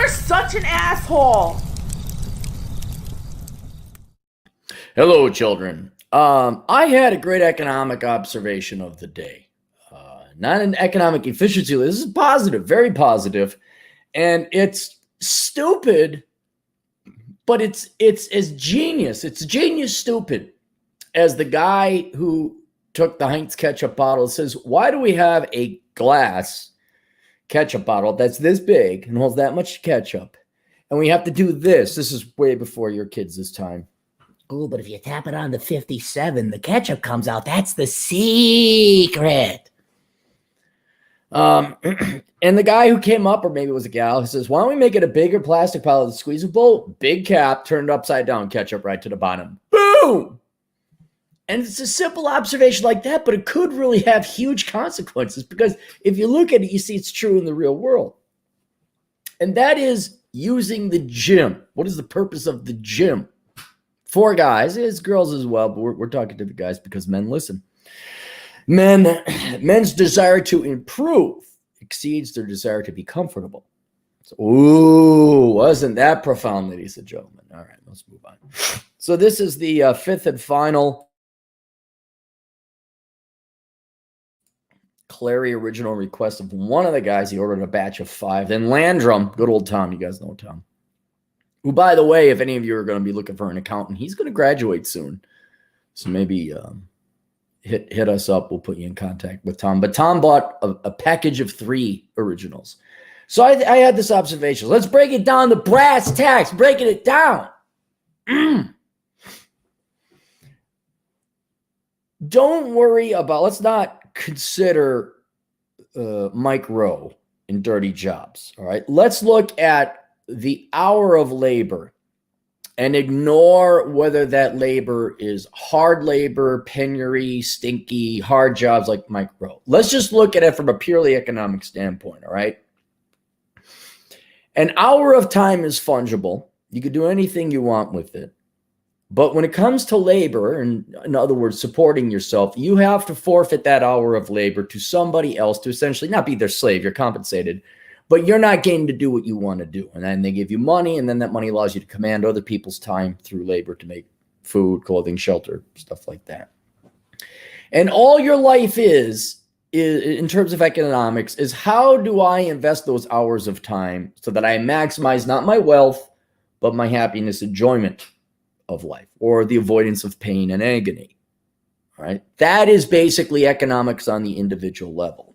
You're such an asshole. Hello, children. I had a great economic observation of the day. Not an economic efficiency. This is positive, very positive, and it's stupid, but it's as genius. It's genius stupid as the guy who took the Heinz ketchup bottle says, "Why do we have a glass ketchup bottle that's this big and holds that much ketchup, and we have to do this?" This is way before your kids' this time. Oh, but if you tap it on the 57, the ketchup comes out. That's the secret. And the guy who came up, or maybe it was a gal, who says, "Why don't we make it a bigger plastic bottle that's squeezable? Big cap, turned upside down, ketchup right to the bottom. Boom!" And it's a simple observation like that, but it could really have huge consequences because if you look at it, you see it's true in the real world. And that is using the gym. What is the purpose of the gym? For guys, it's girls as well, but we're talking to the guys because men listen. Men's desire to improve exceeds their desire to be comfortable. So, ooh, wasn't that profound, ladies and gentlemen? All right, let's move on. So this is the fifth and final Clary original request of one of the guys. He ordered a batch of 5. Then Landrum, good old Tom, you guys know Tom. Who, by the way, if any of you are going to be looking for an accountant, he's going to graduate soon. So maybe hit us up. We'll put you in contact with Tom. But Tom bought a package of 3 originals. So I had this observation. Let's break it down to brass tacks, breaking it down. Don't worry about, let's not consider Mike Rowe in Dirty Jobs. All right. Let's look at the hour of labor and ignore whether that labor is hard labor, penury, stinky, hard jobs like Mike Rowe. Let's just look at it from a purely economic standpoint, all right? An hour of time is fungible. You could do anything you want with it. But when it comes to labor, and in other words, supporting yourself, you have to forfeit that hour of labor to somebody else to essentially not be their slave. You're compensated, but you're not getting to do what you want to do. And then they give you money, and then that money allows you to command other people's time through labor to make food, clothing, shelter, stuff like that. And all your life is in terms of economics, is how do I invest those hours of time so that I maximize not my wealth, but my happiness, enjoyment of life, or the avoidance of pain and agony. All right? That is basically economics on the individual level.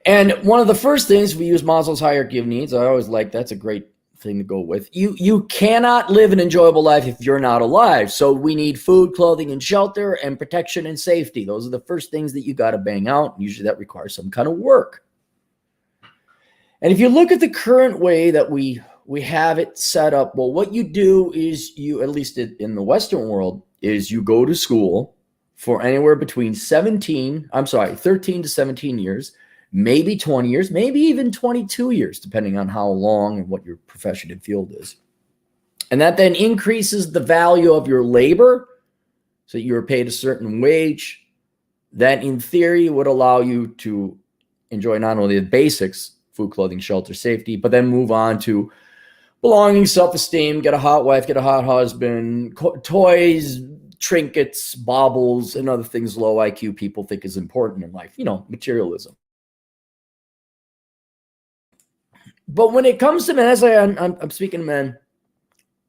And one of the first things we use Maslow's hierarchy of needs. I always like that's a great thing to go with. You cannot live an enjoyable life if you're not alive. So we need food, clothing, and shelter, and protection and safety. Those are the first things that you got to bang out. Usually that requires some kind of work. And if you look at the current way that we have it set up, well, what you do is you, at least in the Western world, is you go to school for anywhere between 13 to 17 years, maybe 20 years, maybe even 22 years, depending on how long and what your profession and field is. And that then increases the value of your labor, so you're paid a certain wage. That, in theory, would allow you to enjoy not only the basics, food, clothing, shelter, safety, but then move on to belonging, self-esteem, get a hot wife, get a hot husband, toys, trinkets, baubles, and other things low IQ people think is important in life. Materialism. But when it comes to men, as I'm speaking to men,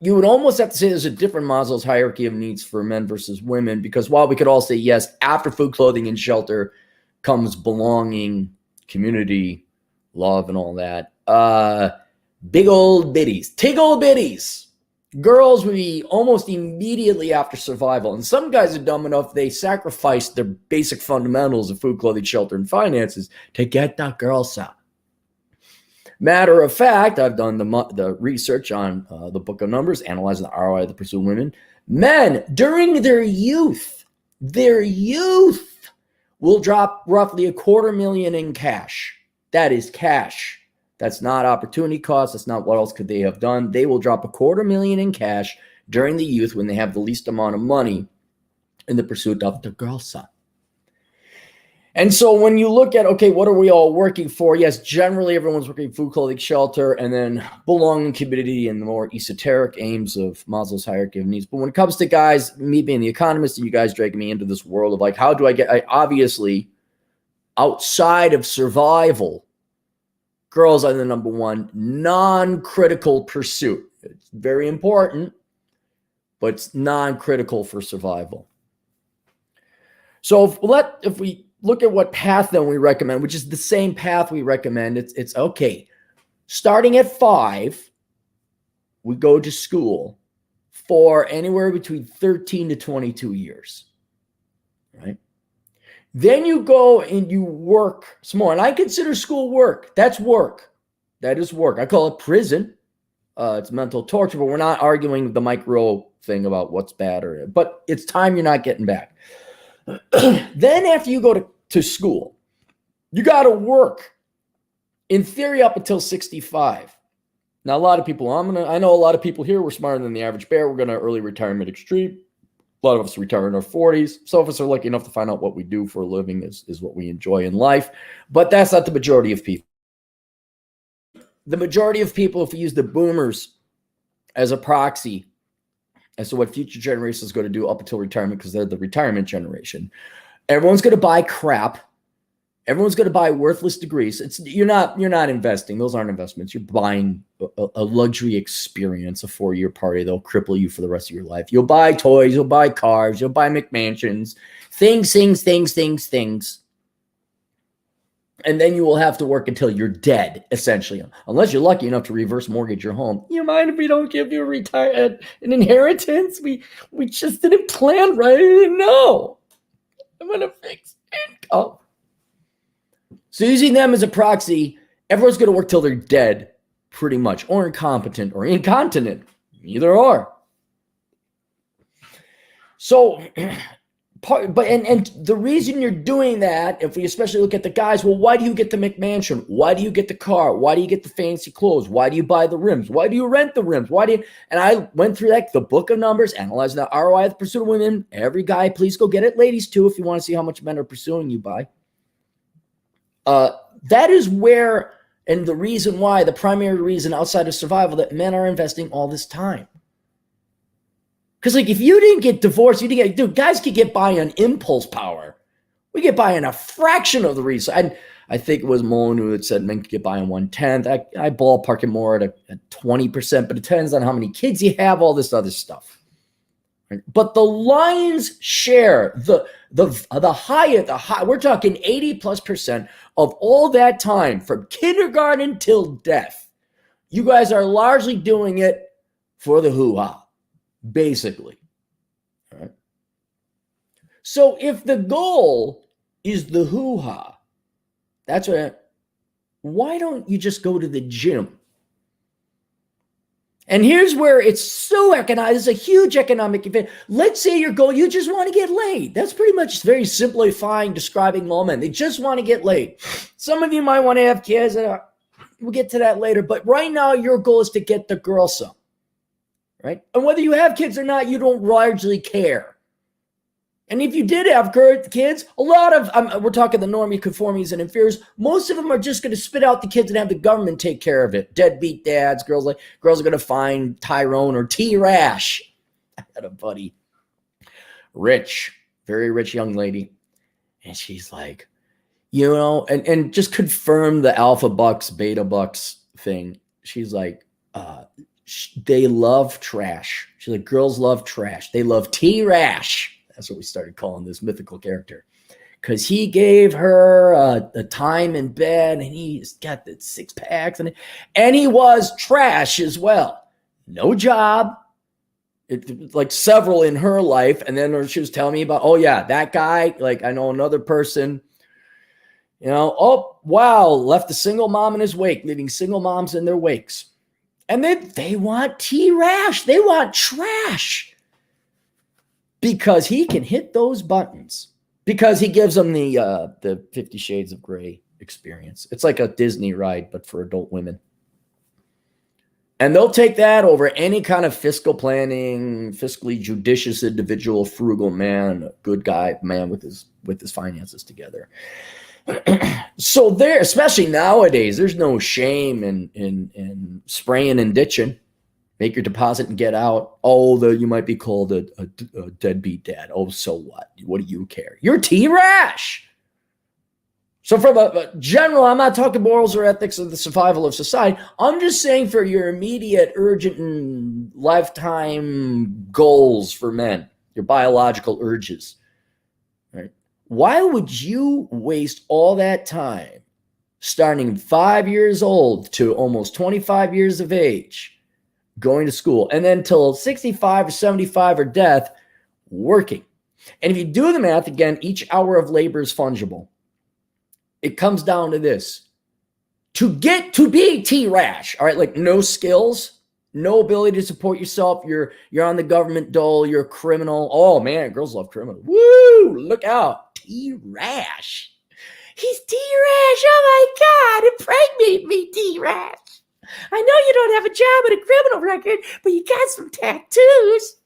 you would almost have to say there's a different Maslow's hierarchy of needs for men versus women, because while we could all say, yes, after food, clothing, and shelter comes belonging, community, love, and all that, big old biddies, tig-old biddies. Girls would be almost immediately after survival. And some guys are dumb enough, they sacrifice their basic fundamentals of food, clothing, shelter, and finances to get the girls out. Matter of fact, I've done the research on the Book of Numbers, analyzing the ROI of the pursuit of women. Men, during their youth will drop roughly $250,000 in cash. That is cash. That's not opportunity cost. That's not what else could they have done. They will drop $250,000 in cash during the youth when they have the least amount of money in the pursuit of the girl son. And so when you look at, okay, what are we all working for? Yes, generally everyone's working food, clothing, shelter, and then belonging, community, and the more esoteric aims of Maslow's hierarchy of needs. But when it comes to guys, me being the economist, and you guys dragging me into this world of like, how do obviously, outside of survival, girls are the number one non-critical pursuit. It's very important, but it's non-critical for survival. So if we look at what path then we recommend, which is the same path we recommend. It's okay. Starting at 5, we go to school for anywhere between 13 to 22 years, right? Then you go and you work some more. And I consider school work. That's work. That is work. I call it prison. It's mental torture, but we're not arguing the micro thing about what's bad but it's time you're not getting back. Then after you go to school, you got to work in theory up until 65. Now, a lot of people, I know a lot of people here, we're smarter than the average bear. We're going to early retirement extreme. A lot of us retire in our 40s. Some of us are lucky enough to find out what we do for a living is what we enjoy in life. But that's not the majority of people. The majority of people, if we use the boomers as a proxy as to what future generations are going to do up until retirement, because they're the retirement generation, everyone's going to buy crap. Everyone's going to buy worthless degrees. You're not investing. Those aren't investments. You're buying a luxury experience, a 4-year party that'll cripple you for the rest of your life. You'll buy toys. You'll buy cars. You'll buy McMansions. Things. And then you will have to work until you're dead, essentially. Unless you're lucky enough to reverse mortgage your home. You mind if we don't give you an inheritance? We just didn't plan right. I didn't know. I'm going to fix income. So using them as a proxy, everyone's going to work till they're dead, pretty much, or incompetent or incontinent, either or. So, and the reason you're doing that, if we especially look at the guys, well, why do you get the McMansion? Why do you get the car? Why do you get the fancy clothes? Why do you buy the rims? Why do you rent the rims? And I went through the book of numbers, analyzing the ROI of the pursuit of women. Every guy, please go get it. Ladies too, if you want to see how much men are pursuing you by. That is where, and the primary reason outside of survival that men are investing all this time. Because if you didn't get divorced, guys could get by on impulse power. We get by on a fraction of the reason. I think it was Molyneux that said men could get by on 1/10. I ballpark it more at 20%, but it depends on how many kids you have, all this other stuff. Right? But the lion's share, the high, we're talking 80+% of all that time from kindergarten till death. You guys are largely doing it for the hoo-ha, basically. All right. So if the goal is the hoo-ha, why don't you just go to the gym? And here's where it's so economic. It's a huge economic event. Let's say your goal, you just want to get laid. That's pretty much very simplifying describing all men. They just want to get laid. Some of you might want to have kids. We'll get to that later. But right now, your goal is to get the girl some. Right? And whether you have kids or not, you don't largely care. And if you did have kids, a lot of, we're talking the normie, conformies, and inferiors, most of them are just going to spit out the kids and have the government take care of it. Deadbeat dads, girls are going to find Tyrone or T-Rash. I had a buddy, rich, very rich young lady. And she's like, and just confirm the alpha bucks, beta bucks thing. She's like, they love trash. She's like, girls love trash. They love T-Rash. That's what we started calling this mythical character. Because he gave her the time in bed, and he's got the 6-packs, and he was trash as well. No job. Like several in her life. And then she was telling me about, oh, yeah, that guy, like I know another person, oh, wow, left a single mom in his wake, leaving single moms in their wakes. And they want T-Rash. They want trash. Because he can hit those buttons. Because he gives them the 50 Shades of Grey experience. It's like a Disney ride, but for adult women. And they'll take that over any kind of fiscal planning, fiscally judicious individual, frugal man, good guy, man with his finances together. So there, especially nowadays, there's no shame in spraying and ditching. Make your deposit and get out. Although you might be called a deadbeat dad. Oh, so what? What do you care? You're T-Rash. So from a general, I'm not talking morals or ethics of the survival of society. I'm just saying for your immediate, urgent, and lifetime goals for men, your biological urges, right? Why would you waste all that time starting 5 years old to almost 25 years of age going to school and then till 65 or 75 or death working? And if you do the math, again, each hour of labor is fungible. It comes down to this. To get to be T-Rash, all right, like no skills, no ability to support yourself, you're on the government dole, you're a criminal. Oh man, girls love criminals. Woo, look out. T-Rash. He's T-Rash. Oh my God, impregnate me, T-Rash. I know you don't have a job and a criminal record, but you got some tattoos.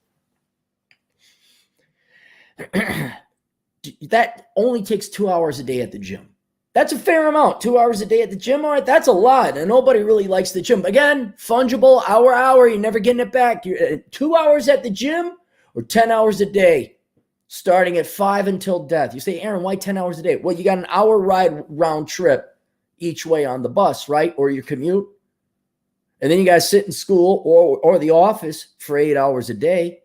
That only takes 2 hours a day at the gym. That's a fair amount. 2 hours a day at the gym. All right, that's a lot. And nobody really likes the gym. Again, fungible, hour, you're never getting it back. You're 2 hours at the gym or 10 hours a day, starting at 5 until death. You say, Aaron, why 10 hours a day? Well, you got an hour ride round trip each way on the bus, right? Or your commute. And then you got to sit in school or the office for 8 hours a day.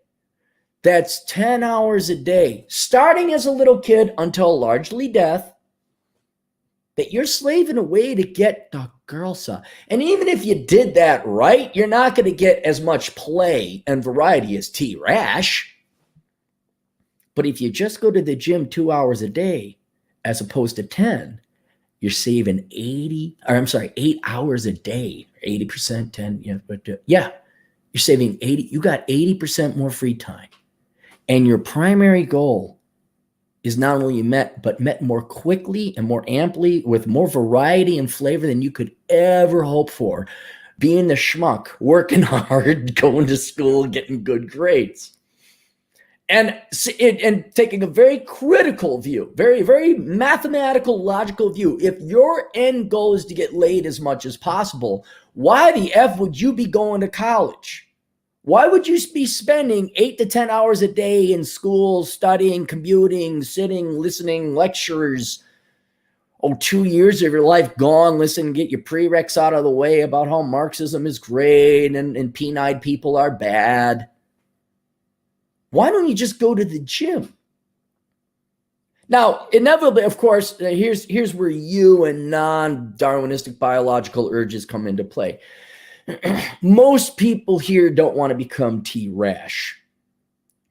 That's 10 hours a day, starting as a little kid until largely death, that you're slaving away to get the girl saw. And even if you did that right, you're not going to get as much play and variety as T-Rash. But if you just go to the gym 2 hours a day, as opposed to 10, you're saving 8 hours a day, 80%, 10, you're saving 80, you got 80% more free time. And your primary goal is not only met, but met more quickly and more amply with more variety and flavor than you could ever hope for. Being the schmuck, working hard, going to school, getting good grades. And taking a very critical view, very, very mathematical, logical view. If your end goal is to get laid as much as possible, why the F would you be going to college? Why would you be spending 8 to 10 hours a day in school, studying, commuting, sitting, listening, lectures? 2 years of your life gone, listen, get your prereqs out of the way about how Marxism is great and peen-eyed people are bad. Why don't you just go to the gym? Now, inevitably, of course, here's where you and non-Darwinistic biological urges come into play. Most people here don't want to become T-Rash,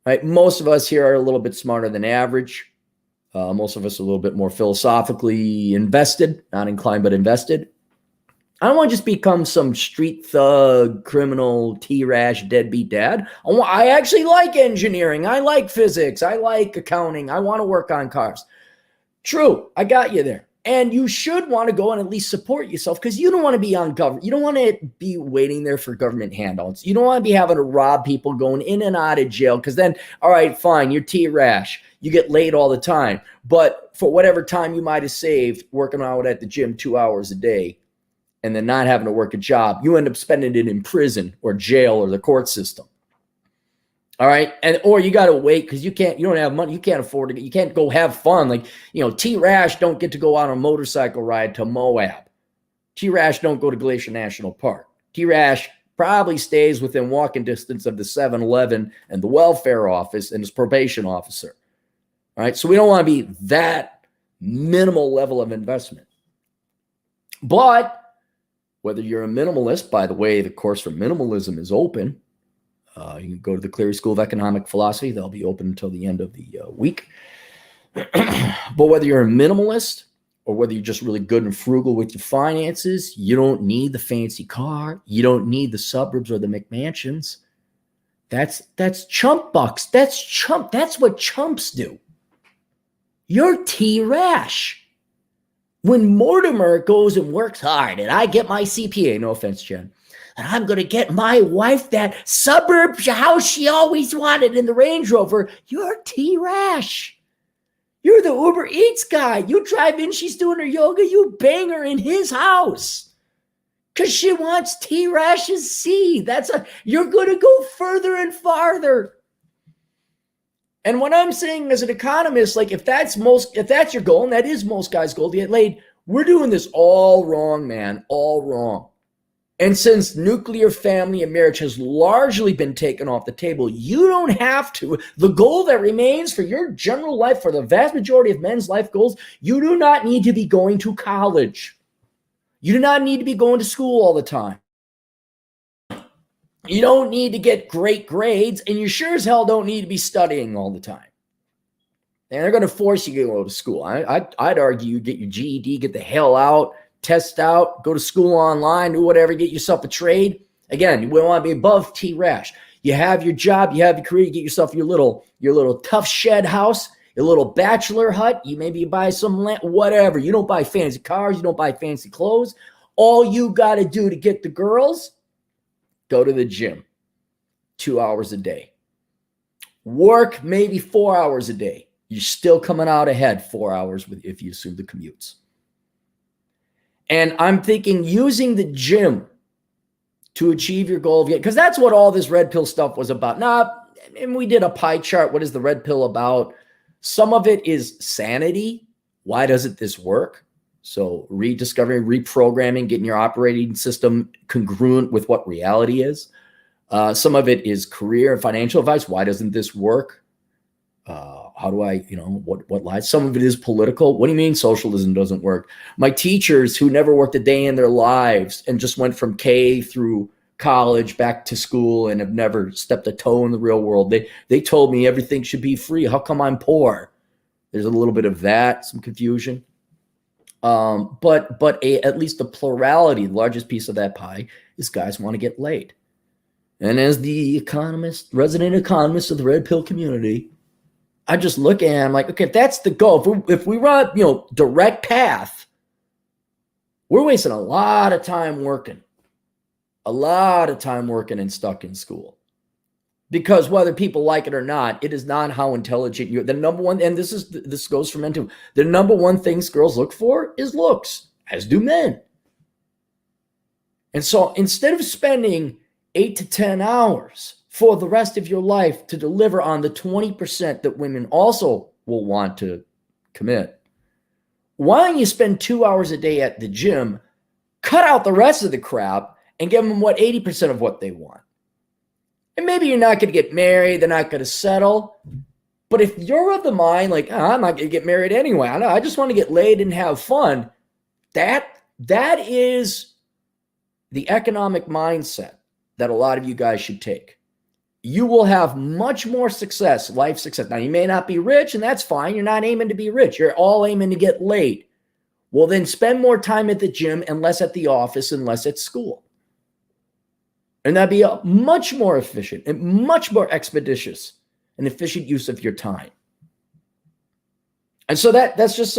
right? Most of us here are a little bit smarter than average. Most of us are a little bit more philosophically invested, not inclined, but invested. I don't want to just become some street thug, criminal, T-Rash, deadbeat dad. I actually like engineering. I like physics. I like accounting. I want to work on cars. True, I got you there. And you should want to go and at least support yourself because you don't want to be on government. You don't want to be waiting there for government handouts. You don't want to be having to rob people going in and out of jail because then, all right, fine, you're T-Rash. You get laid all the time. But for whatever time you might have saved working out at the gym 2 hours a day and then not having to work a job, you end up spending it in prison or jail or the court system. All right. Or you got to wait because you don't have money. You can't afford to, you can't go have fun. Like, T-Rash don't get to go on a motorcycle ride to Moab. T-Rash don't go to Glacier National Park. T-Rash probably stays within walking distance of the 7-Eleven and the welfare office and his probation officer. All right. So we don't want to be that minimal level of investment. But whether you're a minimalist, by the way, the course for minimalism is open. You can go to the Cleary School of Economic Philosophy. They'll be open until the end of the week. But whether you're a minimalist or whether you're just really good and frugal with your finances, you don't need the fancy car. You don't need the suburbs or the McMansions. That's chump bucks. That's what chumps do. You're T-Rash. When Mortimer goes and works hard, and I get my CPA, no offense, Jen. and I'm going to get my wife that suburb house she always wanted in the Range Rover. You're T-Rash. You're the Uber Eats guy. You drive in, she's doing her yoga, you bang her in his house. Because she wants T-Rash's seed. You're going to go further and farther. And what I'm saying as an economist, like if that's your goal, and that is most guys' goal to get laid, we're doing this all wrong, man, all wrong. And since nuclear family and marriage has largely been taken off the table, you don't have to. The goal that remains for your general life, for the vast majority of men's life goals, you do not need to be going to college. You do not need to be going to school all the time. You don't need to get great grades, and you sure as hell don't need to be studying all the time. And they're going to force you to go to school. I'd argue you get your GED, get the hell out, test out, go to school online, do whatever, get yourself a trade. Again, you want to be above T-Rash. You have your job, you have your career, you get yourself your little tough shed house, your little bachelor hut. You maybe buy some land, whatever. You don't buy fancy cars, you don't buy fancy clothes. All you got to do to get the girls, go to the gym 2 hours a day. Work maybe 4 hours a day. You're still coming out ahead 4 hours if you assume the commutes. And I'm thinking using the gym to achieve your goal, because that's what all this red pill stuff was about. And we did a pie chart. What is the red pill about? Some of it is sanity. Why doesn't this work? So rediscovering, reprogramming, getting your operating system congruent with what reality is. Some of it is career and financial advice. Why doesn't this work? How do I, what lies? Some of it is political. What do you mean socialism doesn't work? My teachers who never worked a day in their lives and just went from K through college back to school and have never stepped a toe in the real world, they told me everything should be free. How come I'm poor? There's a little bit of that, some confusion. But at least the plurality, the largest piece of that pie is guys want to get laid. And as the resident economist of the red pill community, I just look at it, I'm like, okay, if that's the goal, if we run, direct path, we're wasting a lot of time working and stuck in school. Because whether people like it or not, it is not how intelligent you are. The number one, and this goes for men too, the number one things girls look for is looks, as do men. And so instead of spending 8 to 10 hours for the rest of your life to deliver on the 20% that women also will want to commit, why don't you spend 2 hours a day at the gym, cut out the rest of the crap, and give them 80% of what they want? And maybe you're not going to get married, they're not going to settle. But if you're of the mind, like, I'm not going to get married anyway, I just want to get laid and have fun, that is the economic mindset that a lot of you guys should take. You will have much more success, life success. Now, you may not be rich, and that's fine. You're not aiming to be rich. You're all aiming to get laid. Well, then spend more time at the gym and less at the office and less at school. And that'd be a much more efficient and much more expeditious and efficient use of your time. And so that's just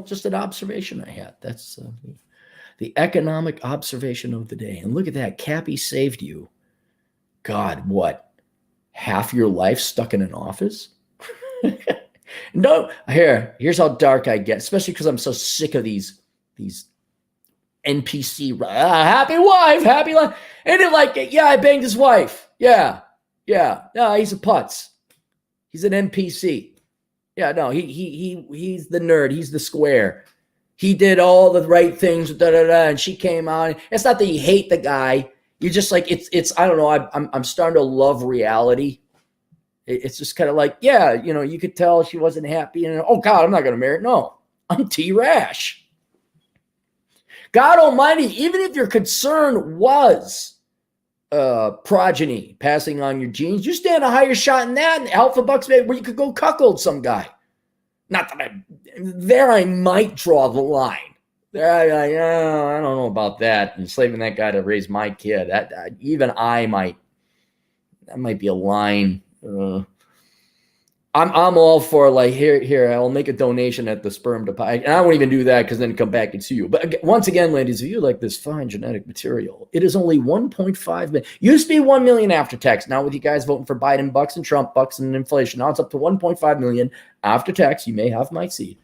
just an observation I had. That's the economic observation of the day. And look at that. Cappy saved you. God, what? Half your life stuck in an office? No, here's how dark I get, especially because I'm so sick of these NPC, happy wife, happy life. And they're like, yeah, I banged his wife. Yeah. No, he's a putz. He's an NPC. Yeah, no, he's the nerd. He's the square. He did all the right things, and she came out. It's not that you hate the guy. You're just like, it's I don't know. I'm starting to love reality. It's just kind of like, yeah, you could tell she wasn't happy. And oh God, I'm not going to marry her. No, I'm T-Rash. God almighty, even if your concern was progeny, passing on your genes, you stand a higher shot in that in Alpha Bucks, where you could go cuckold some guy. Not that I might draw the line. I don't know about that. Enslaving that guy to raise my kid. That might be a line. I'm all for like here I'll make a donation at the sperm deposit, and I won't even do that because then come back and sue you. But once again, ladies, if you like this fine genetic material, it is only 1.5 million. Used to be 1 million after tax. Now with you guys voting for Biden bucks and Trump bucks and inflation, now it's up to 1.5 million after tax. You may have my seed.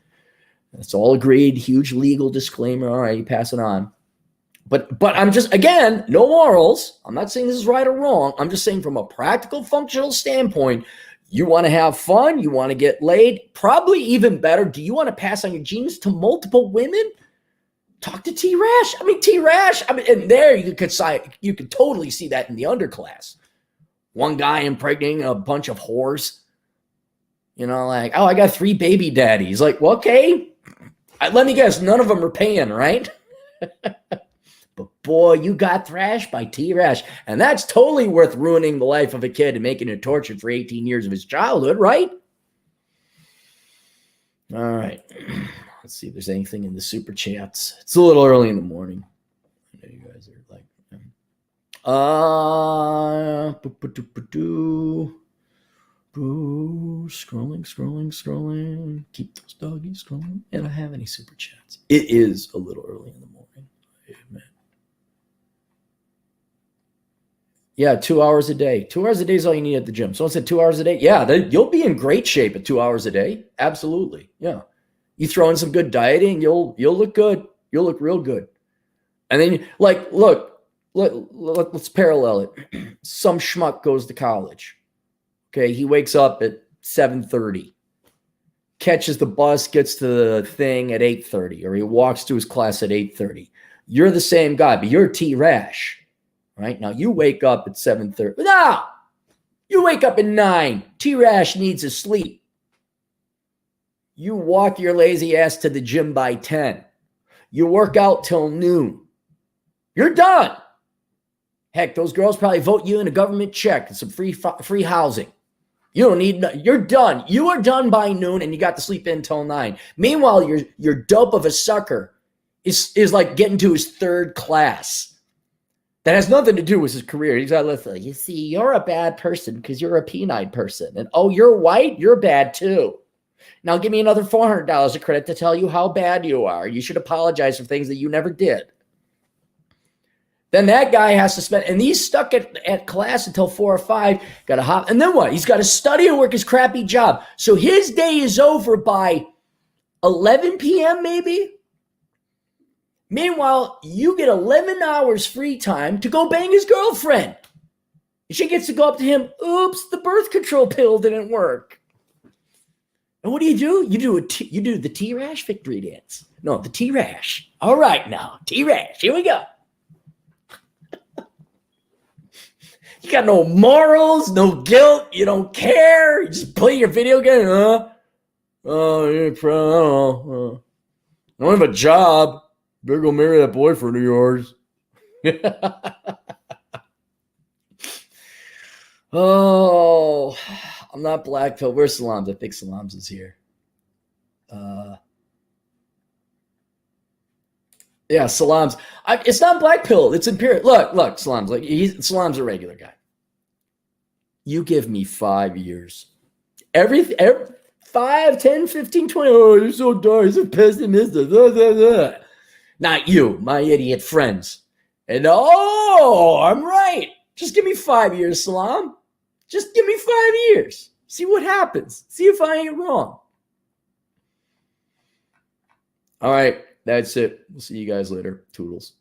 It's all agreed. Huge legal disclaimer. All right, you pass it on. But I'm just, again, no morals. I'm not saying this is right or wrong. I'm just saying from a practical, functional standpoint, you want to have fun. You want to get laid. Probably even better. Do you want to pass on your genes to multiple women? Talk to T-Rash. T-Rash. And there you could totally see that in the underclass. One guy impregnating a bunch of whores. Like, oh, I got 3 baby daddies. Like, well, okay. Let me guess. None of them are paying, right? But boy, you got thrashed by T-Rash. And that's totally worth ruining the life of a kid and making it tortured for 18 years of his childhood, right? All right. Let's see if there's anything in the super chats. It's a little early in the morning. I know you guys are like, scrolling. Keep those doggies scrolling. I don't have any super chats. It is a little early in the morning. Amen. Yeah, 2 hours a day. 2 hours a day is all you need at the gym. Someone said 2 hours a day. Yeah, you'll be in great shape at 2 hours a day. Absolutely. Yeah. You throw in some good dieting, you'll look good. You'll look real good. And then, let's parallel it. Some schmuck goes to college. Okay, he wakes up at 7:30, catches the bus, gets to the thing at 8:30, or he walks to his class at 8:30. You're the same guy, but you're T-Rash. Right now, you wake up at 7:30. No, you wake up at 9. T-Rash needs his sleep. You walk your lazy ass to the gym by 10. You work out till noon. You're done. Heck, those girls probably vote you in a government check and some free housing. You don't need. You're done. You are done by noon, and you got to sleep in till 9. Meanwhile, your dope of a sucker is like getting to his 3rd class. That has nothing to do with his career. He's got to listen. You see, you're a bad person because you're a penile person. And oh, you're white? You're bad too. Now give me another $400 of credit to tell you how bad you are. You should apologize for things that you never did. Then that guy has to spend, and he's stuck at class until 4 or 5, got to hop. And then what? He's got to study and work his crappy job. So his day is over by 11 p.m. maybe. Meanwhile, you get 11 hours free time to go bang his girlfriend. She gets to go up to him. Oops, the birth control pill didn't work. And what do? You do the T-Rash victory dance. No, the T-Rash. All right now, T-Rash. Here we go. You got no morals, no guilt. You don't care. You just play your video game. Oh, you're pro. I don't have a job. Better go marry that boyfriend of yours. Oh, I'm not black pill. Where's Salams? I think Salams is here. Yeah, Salams. It's not black pill. It's imperial. Look, Salams. Salam's a regular guy. You give me 5 years. Every 5, 10, 15, 20. Oh, you're so dark. You're so pessimistic. Not you, my idiot friends. And I'm right. Just give me 5 years, Salam. Just give me 5 years. See what happens. See if I ain't wrong. All right, that's it. We'll see you guys later. Toodles.